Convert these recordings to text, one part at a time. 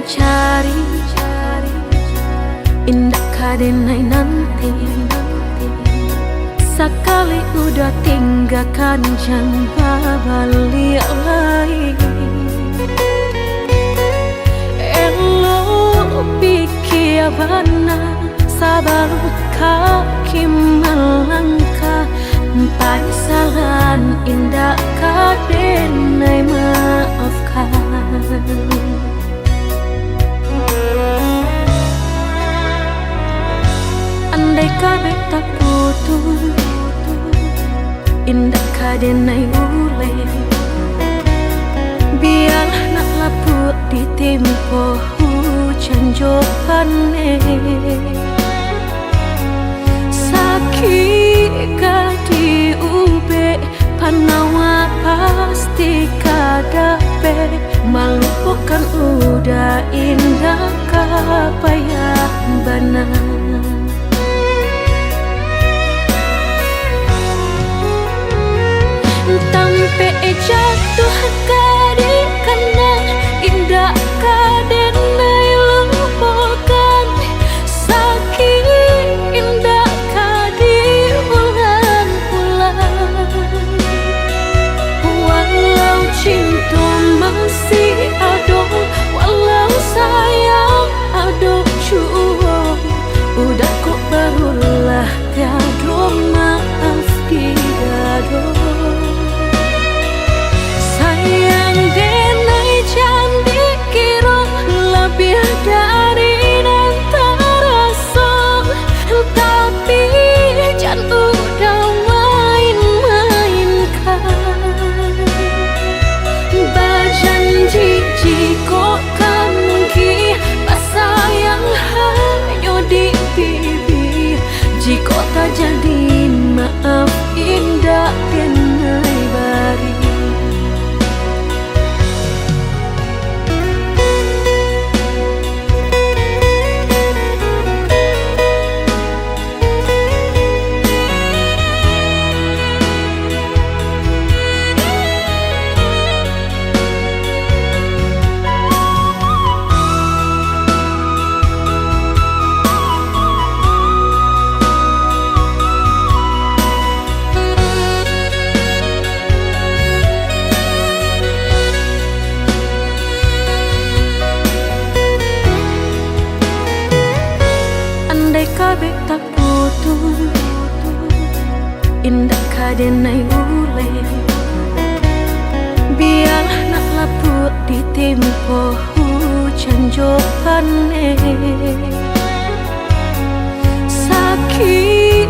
mencari indah kadenai nanti. Sekali udah tinggalkan jangan balik lagi. Elo pikir benar sabar kaki melangkah. Paisalan indah kadenai maafkan. Andai kabeh tak putus, indah kadenai ule. Biarlah nak laput di tempo hujan jopane. Sakit di ube panawa pasti kadape. Melupakan udah indah kapayah benar. Tampe jatuh kadi kena indah kadenai lupakan. Sakit indah kadi ulang-ulang. Walau cinta masih ada, walau sayang ada jua, udah kok barulah tiada maaf didado. Sayang denai jangan dikira lebih dari nanti rasa. Tapi jangan udah main-mainkan. Berjanji jika kamu sayang hanya di bibir. Jika tak jadi maaf indah denai bari. Andai kabeh tak putus, indah kadenai ule. Biarlah nak laput di tempo hujan jopane. Sakit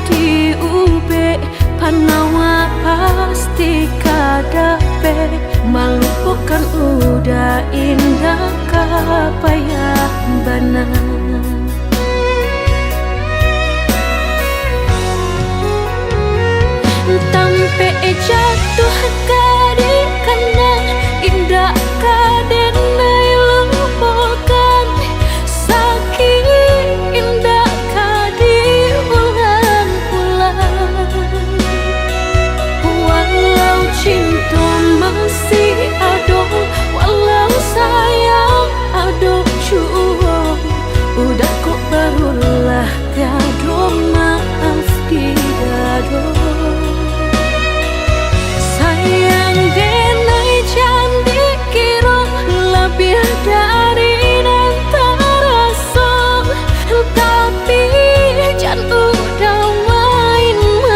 di ube panawa pasti kadape. Melupakan udah indah kapayah benar. Tampe jatuh kadi kena indah kadenai lupakan. Sakit indah kadi ulang-ulang. Walau cinta masih ada, walau sayang ada jua, udah kok barulah tiada maaf didado. Sayang denai jangan dikira lebih dari nanti rasa. Tapi jangan udah main-mainkan.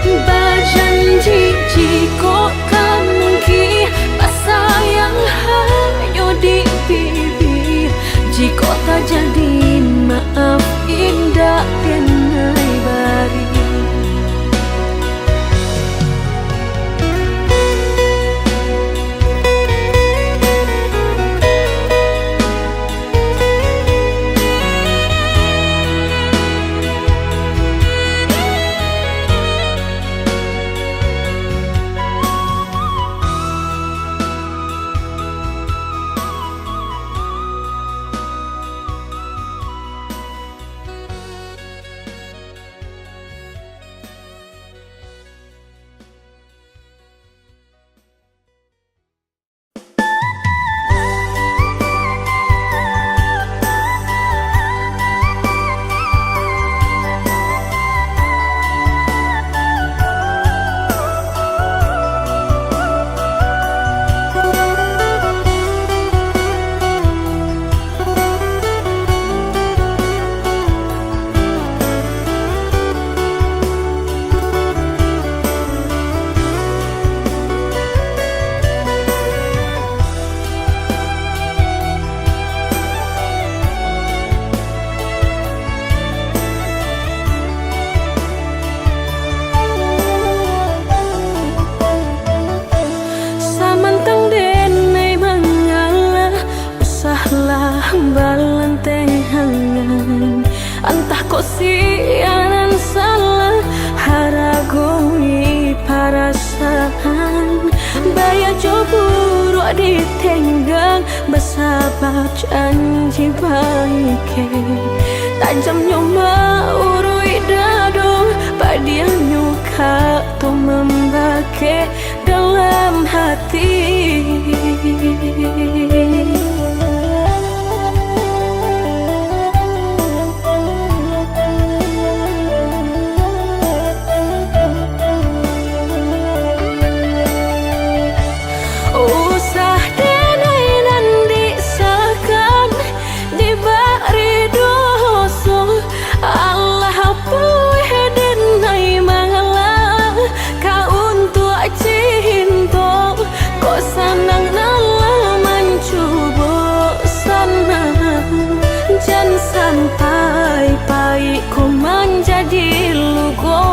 Berjanji jika kamu sayang hanya di bibir. Jika tak jadi maaf indah denai bari. sianan salah haragoi perasaan Bayar jobur ditenggang bersabab janji baik tajam nyoma urui dado padia nyuka tu membake dalam hati sampai pahitku menjadi lugo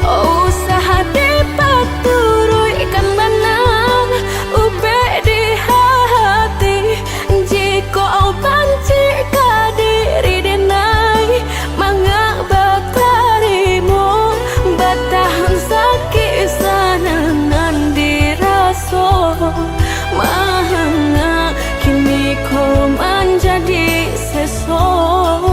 usaha dipaturui ikan benang ube di hati jika au panci kadiri denai mengabakarimu batahan sakit sananan diraso mahanga kini kau menjadi sesok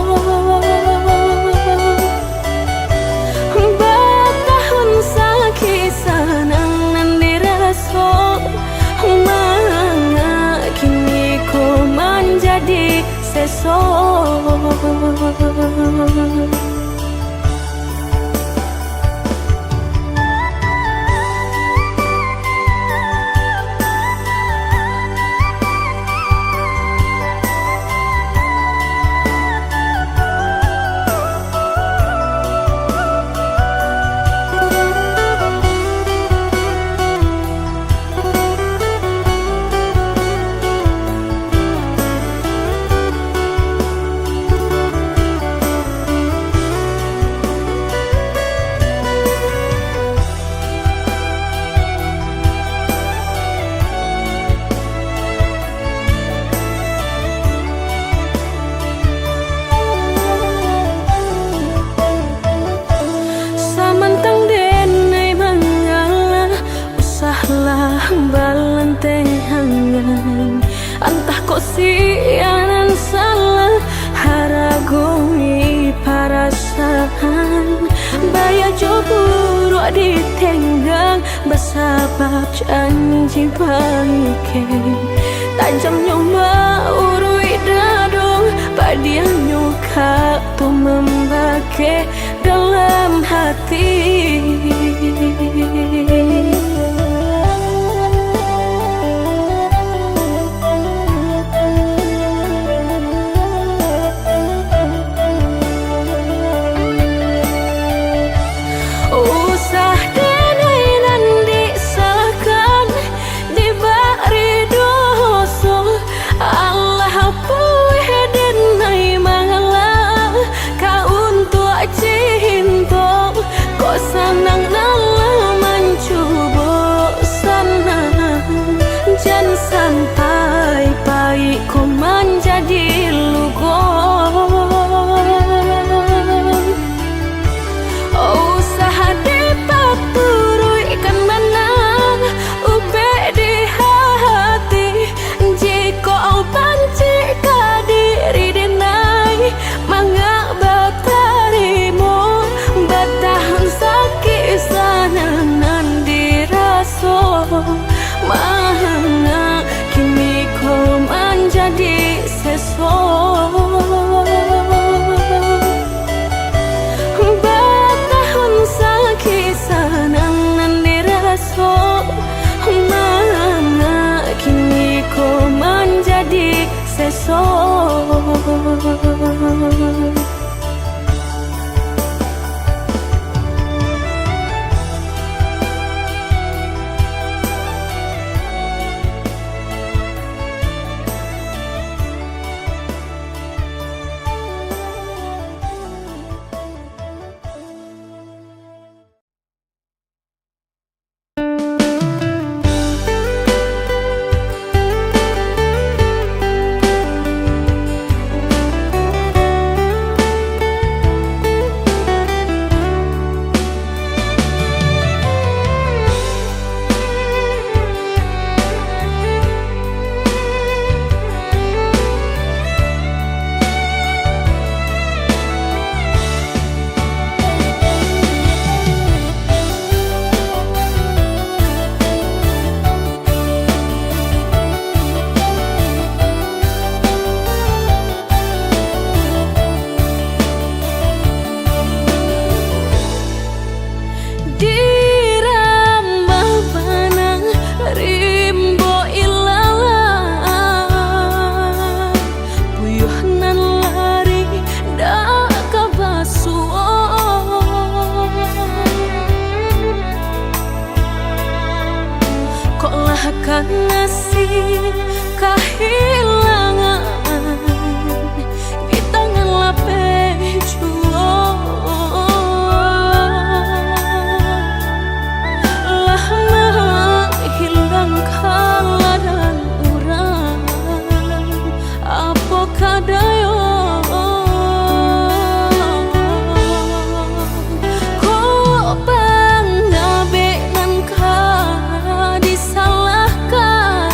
batahun sakit sanangan dirasuk mahanga kini kau menjadi sesok balanteng hangan antah kok sianan salah haragoi perasaan bayar jobur ditenggang bersabab janji baik tajam nyoma urui dado padia nyuka tu membake dalam hati sanang nala mancu nasib kehilangan di tangan lapeh jua. Lah menghilangkan dan urang apa kadayo. Kok pangabenan ka disalahkan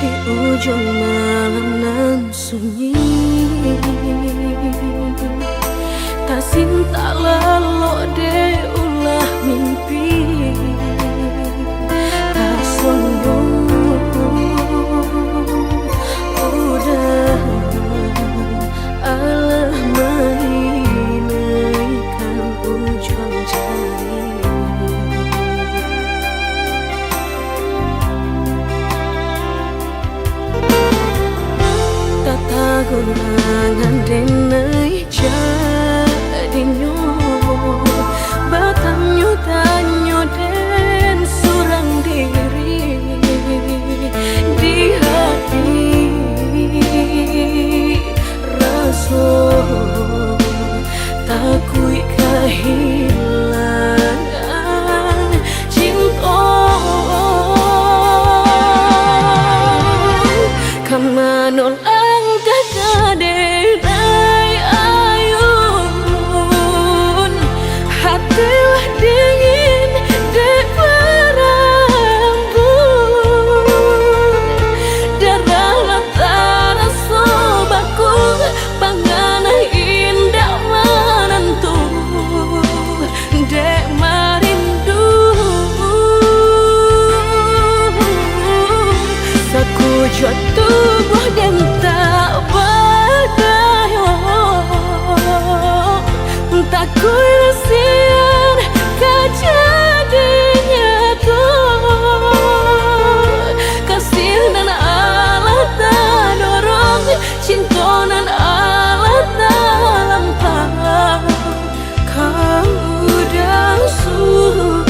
di ujung malam nan sunyi. Tak cinta lalu de ulah mimpi, tak sombong udah alah mainkan ujung jari. Tak tagulangan denai jadinya batanyo tanyo den surang diri di hati rasa takui kehilangan cinta kamanol ang kakadenay ayun hatilah dingin dek berambut darah latara sobaku panganah indah menentu dek marindu sakujud tubuh dan tak berdaya tak kuilasian kejadinya tuh kasih dan Allah tak dorong cinta dan Allah tak lampau kau udah surah.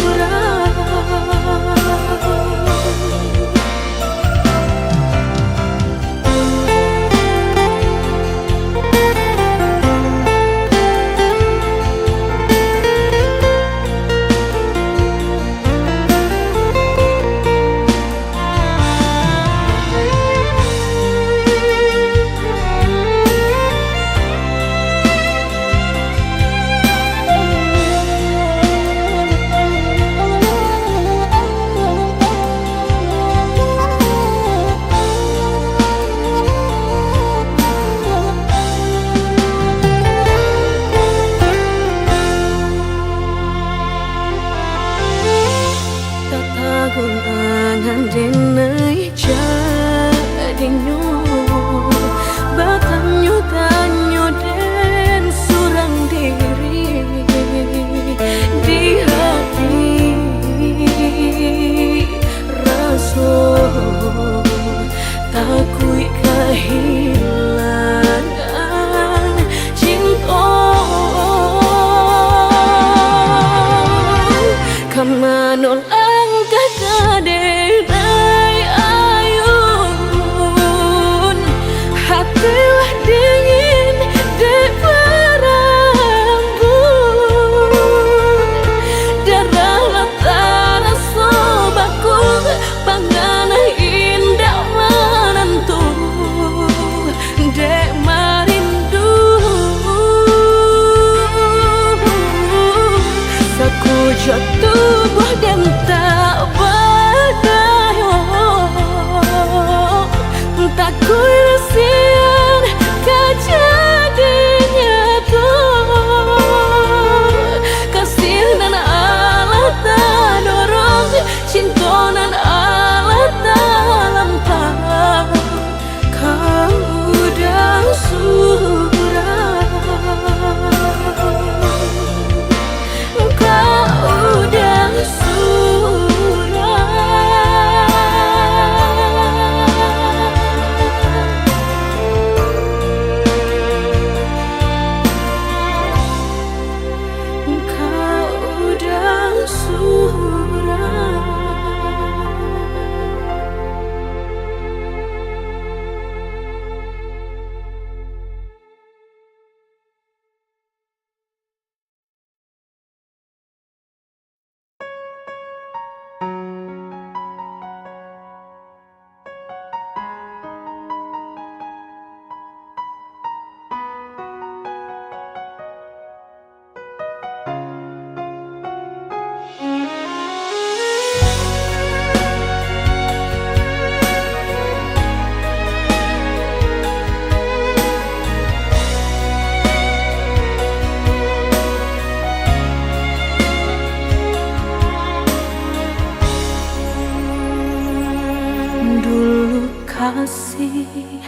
kasih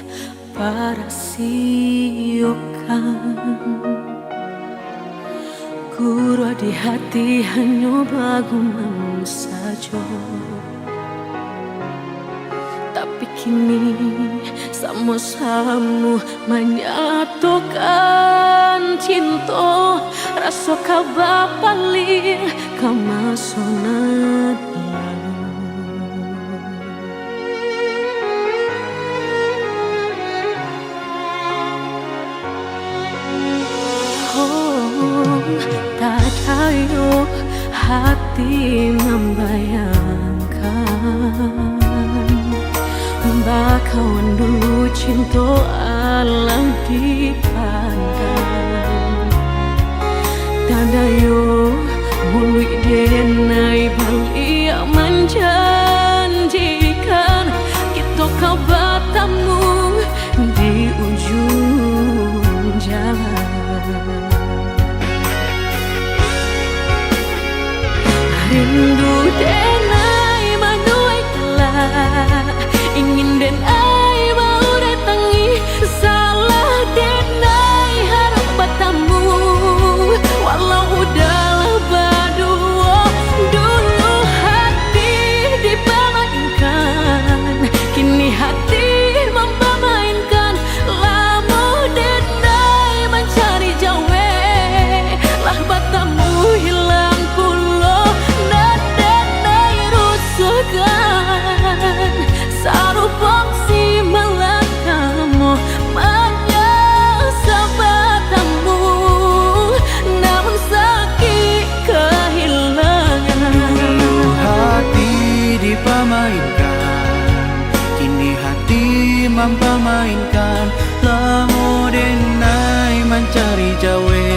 para siokan Guru di hati hanya bagumam saja. Tapi kini sama-sama menyatukan cinta. Rasa kabar paling kemasonan tak tahu hati membayangkan bakawan dulu cinta alam dipandang. Tanda yo mului denai bali menjanjikan kita kau bertemu di ujung jalan. Rindu denai manuai telah ingin denai mau datangi salah denai harap bertemu walau udahlah berdua dulu hati dipermainkan kini hati mempermainkan lama denai mencari jawe lah bertemu hilang pulau dan denai rusukkan sarupang si melakamu menyesal bertemu namun sakit kehilangan. Dulu hati dipermainkan kini hati mempermainkan lamo denai mencari jawe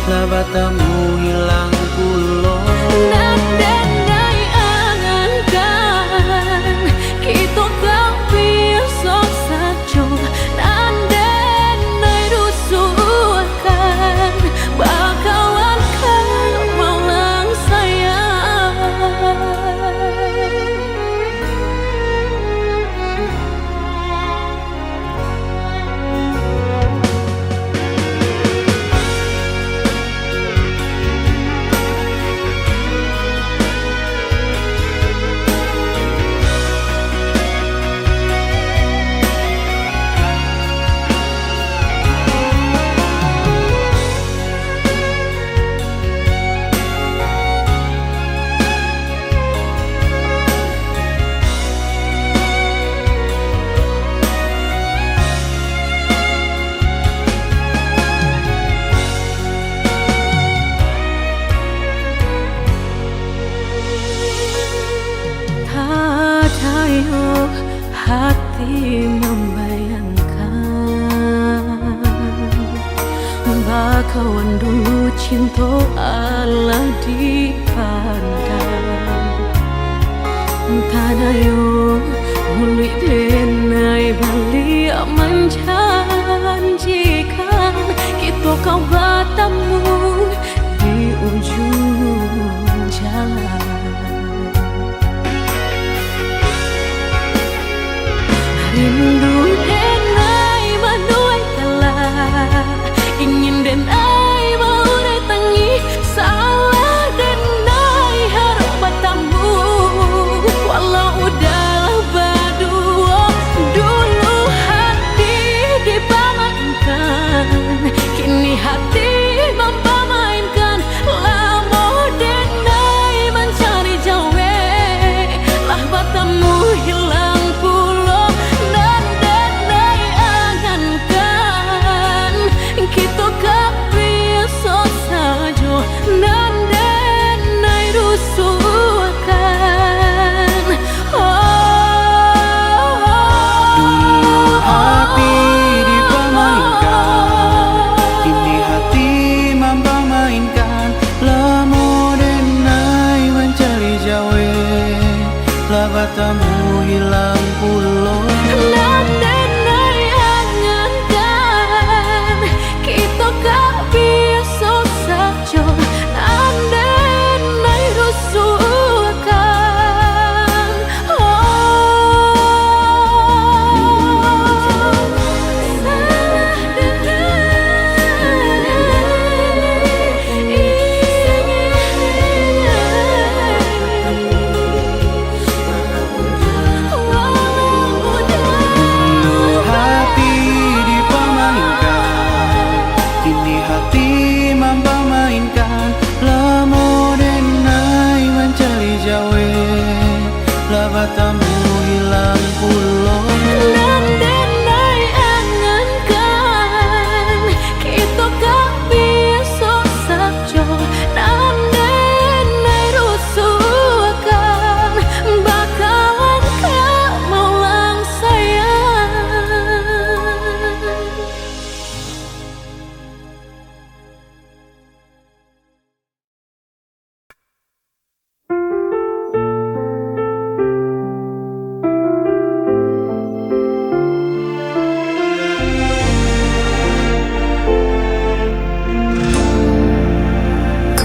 lah bertemu hilang pulau Dan denai angankan kita kau besok saja dan denai rusukkan bakawan kau malang sayang. Tayo hati membayangkan bakawan dulu cinta Allah dipandang. Tadayo muli denai bali menjanjikan kita kau bertemu di ujung jalan. Rindu denai manuai telah ingin denai mau datangi salah denai harap bertemu walau udahlah berdua dulu hati dipermainkan kini hati mempermainkan lama denai mencari jawe lah bertemu hilang pulau dan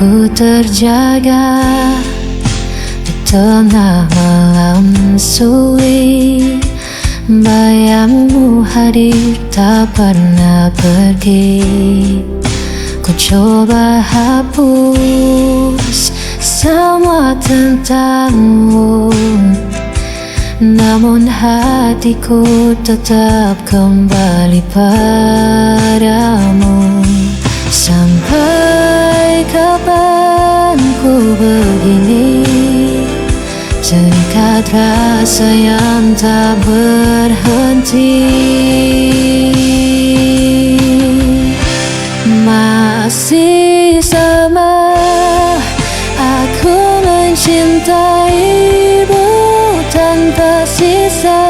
ku terjaga di tengah malam sunyi. Bayangmu hadir tak pernah pergi. Ku coba hapus semua tentangmu, namun hatiku tetap kembali padamu. Sampai kapan ku begini, terikat rasa yang tak berhenti. Masih sama aku mencintaimu tanpa sisa,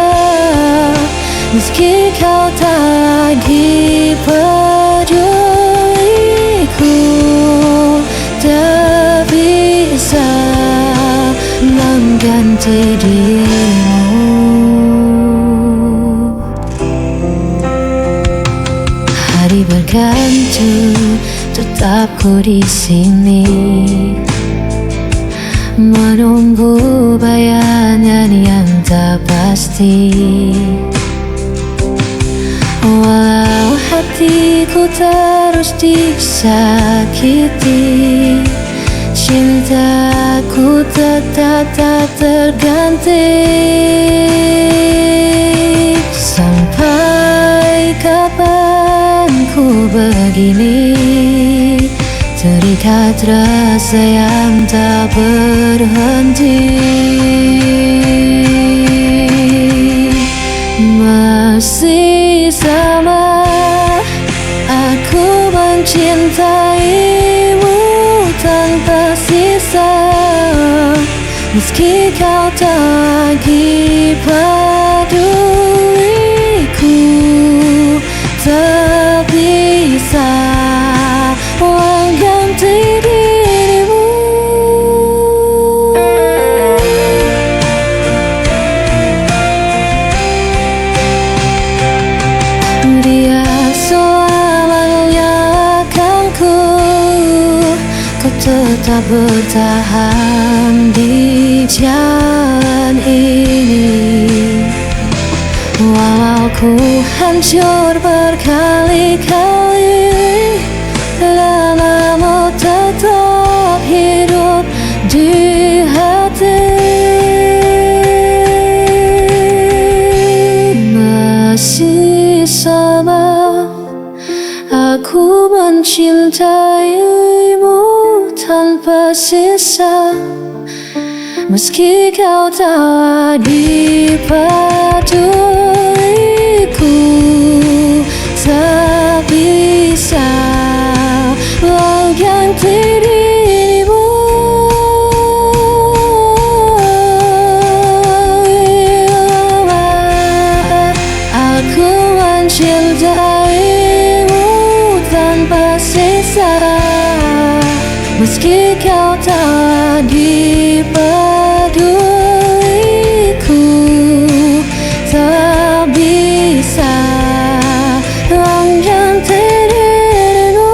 meski kau tak lagi peduliku. Tak bisa mengganti dirimu. Hari berganti, tetap ku di sini, menunggu bayangan yang tak pasti. Walau hatiku terus disakiti, cintaku tetap tak terganti. Sampai kapan ku begini, terikat rasa yang tak berhenti. Masih sama aku mencintaimu tanpa sisa, meski kau tak lagi peduliku. Tak bisa mengganti dirimu. Dia selamanya akan ku tetap bertahan di jalan ini. Walau ku hancur berkali-kali, namamu tetap hidup di hati. Masih sama aku mencintaimu tanpa sisa, meski kau tak lagi peduliku. Tak bisa mengganti dirimu. Aku mencintaimu tanpa sisa, meski kau tak lagi peduliku. Tak bisa mengganti dirimu.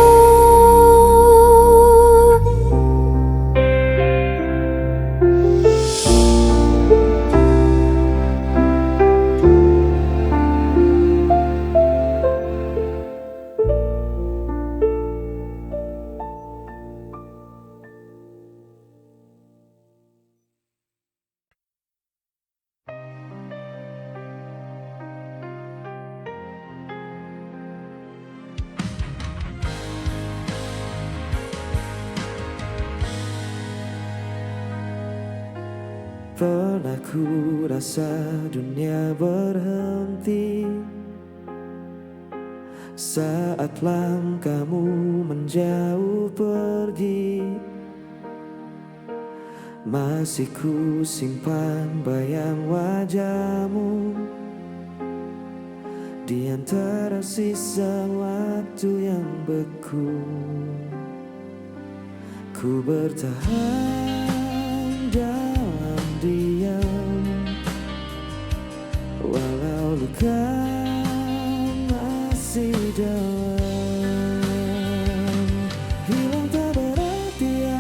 Pernah ku rasa dunia berhenti saat langkahmu menjauh pergi. Masih ku simpan bayang wajahmu di antara sisa waktu yang beku. Ku bertahan dalam diam, walau luka masih dalam. Hilang tak berarti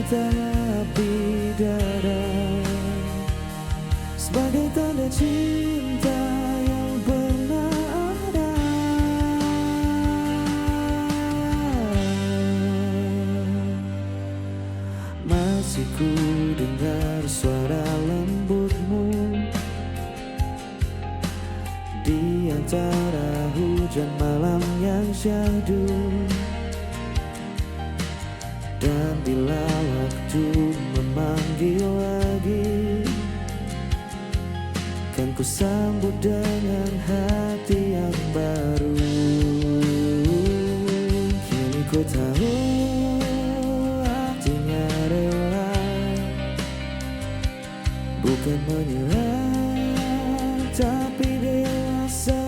menetap di dada sebagai tanda cinta yang pernah ada. Masih ku dengar suara lembutmu di antara hujan malam yang syahdu. Dan bila waktu memanggil lagi, kan ku sambut dengan hati yang baru. Kini ku tahu artinya rela, bukan menyerah tapi dewasa.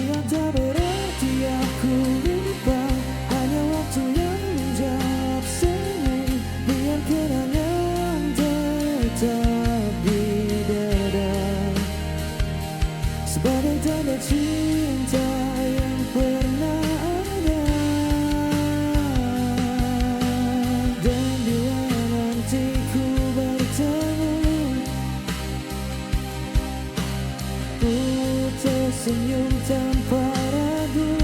Yang tak berarti aku lupa, hanya waktu yang menjawab semua. Biar kenangan tetap di dada sebagai tanda cinta yang pernah ada. Dan bila nanti ku bertemu, ku tersenyum tanpa ragu,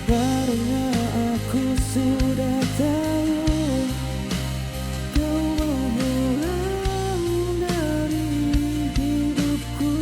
karena aku sudah tahu kau menghilang dari hidupku.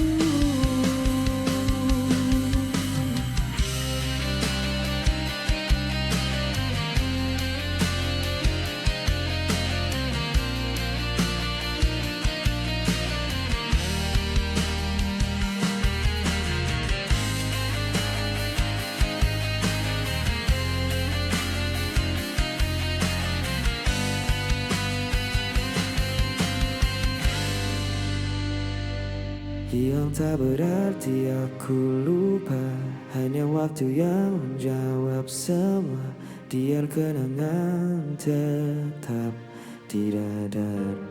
Yang tak berarti aku lupa, hanya waktu yang menjawab semua. Biar kenangan tetap di dada.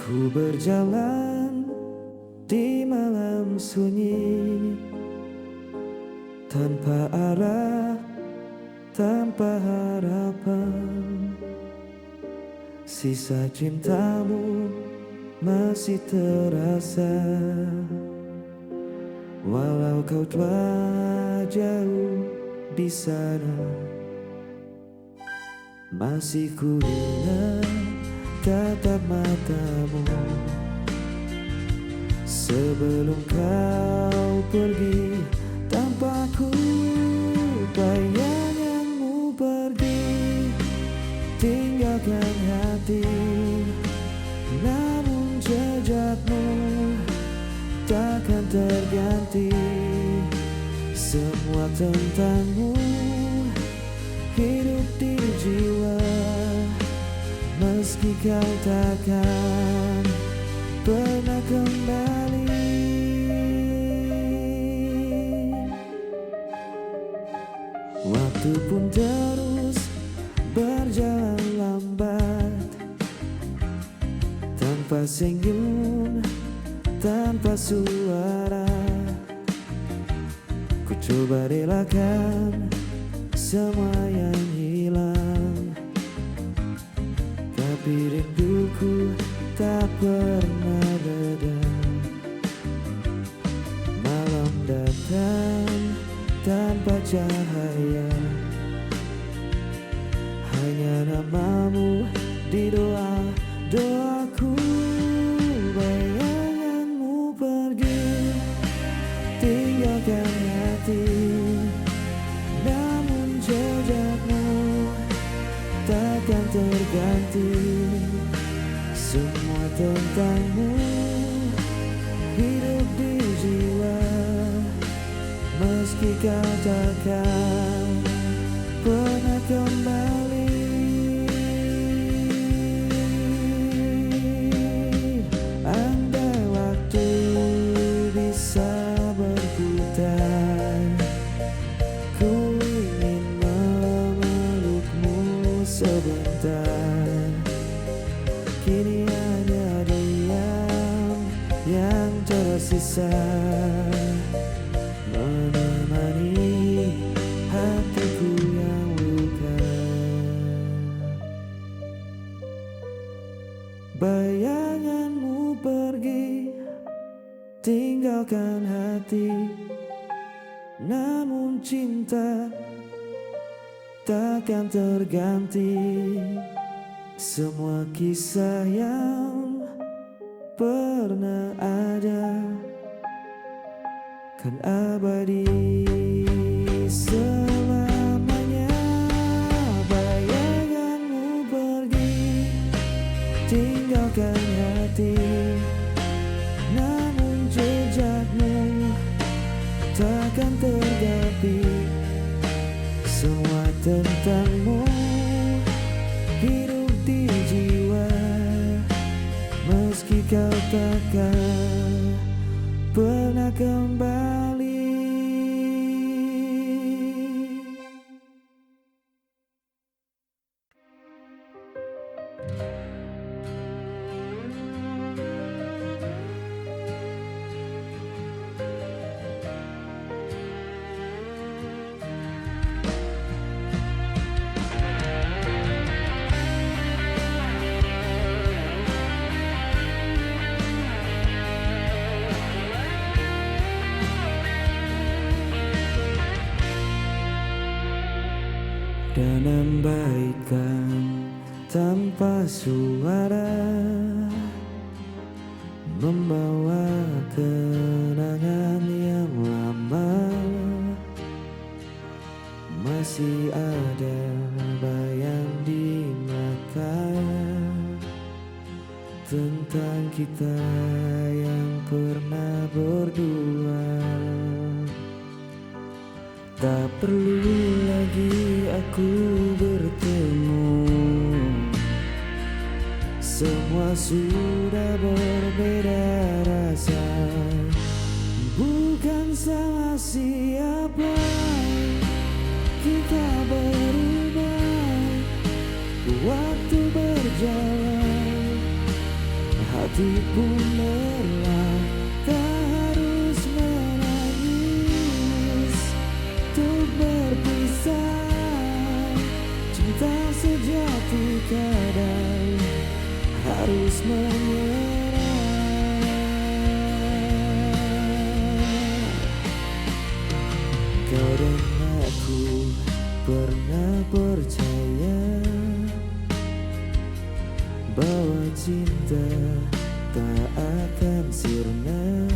Ku berjalan di malam sunyi, tanpa arah, tanpa harapan. Sisa cintamu masih terasa, walau kau telah jauh di sana. Masih ku ingat tatap matamu sebelum kau pergi tanpa ku. Bayanganmu pergi tinggalkan hati, namun jejakmu takkan terganti. Semua tentangmu hidup di jiwa, meski kau takkan pernah kembali. Waktu pun terus berjalan lambat, tanpa senyum, tanpa suara. Ku coba relakan semua yang hilang, tapi rinduku tak pernah reda. Malam datang tanpa cahaya, hanya namamu di doa-doaku. Bayanganmu pergi tinggalkan hati, namun jejakmu takkan terganti. Semua tentangmu hidup di jiwa, meski kau takkan pernah kembali. sisa menemani hatiku yang luka. Bayanganmu pergi, tinggalkan hati, namun cinta takkan terganti. Semua kisah yang pernah ada kan abadi selamanya. Bayanganmu pergi, tinggalkan hati, namun jejakmu takkan terganti. Semua tentangmu hidup di jiwa, meski kau takkan pernah kembali. Dan abaikan tanpa suara, membawa kenangan yang lama. Masih ada bayang di mata tentang kita yang pernah berdua. Tak perlu lagi aku bertemu, semua sudah berbeda rasa. Bukan salah siapa, kita berubah. Waktu berjalan, hati pun lelah. Tak harus menangis untuk berpisah. Cinta sejati kadang harus menyerah. Kau dan aku pernah percaya bahwa cinta tak akan sirna.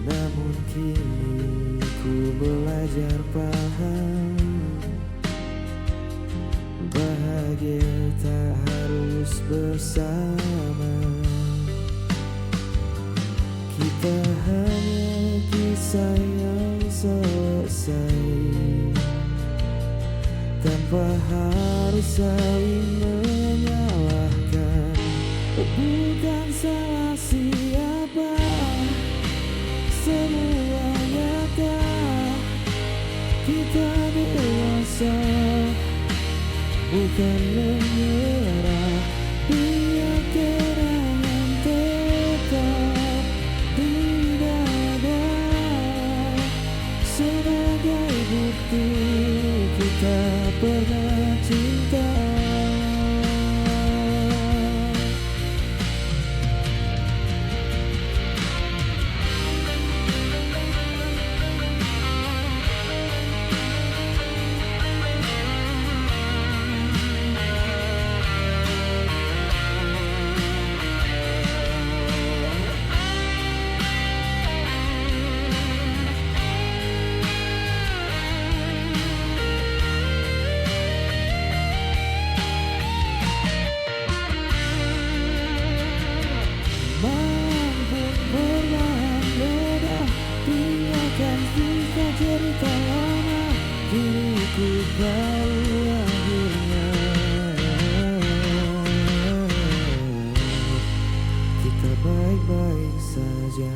Namun kini ku belajar paham, bahagia tak harus bersama. Kita hanya kisah yang selesai tanpa harus saling menyalahkan. Bukan salah siapa, semua nyata. Kita dewasa, bukan menyerah. Biar kenangan tetap di dada sebagai bukti kita pernah cinta. Cerita lama kini ku tahu akhirnya. Kita baik-baik saja.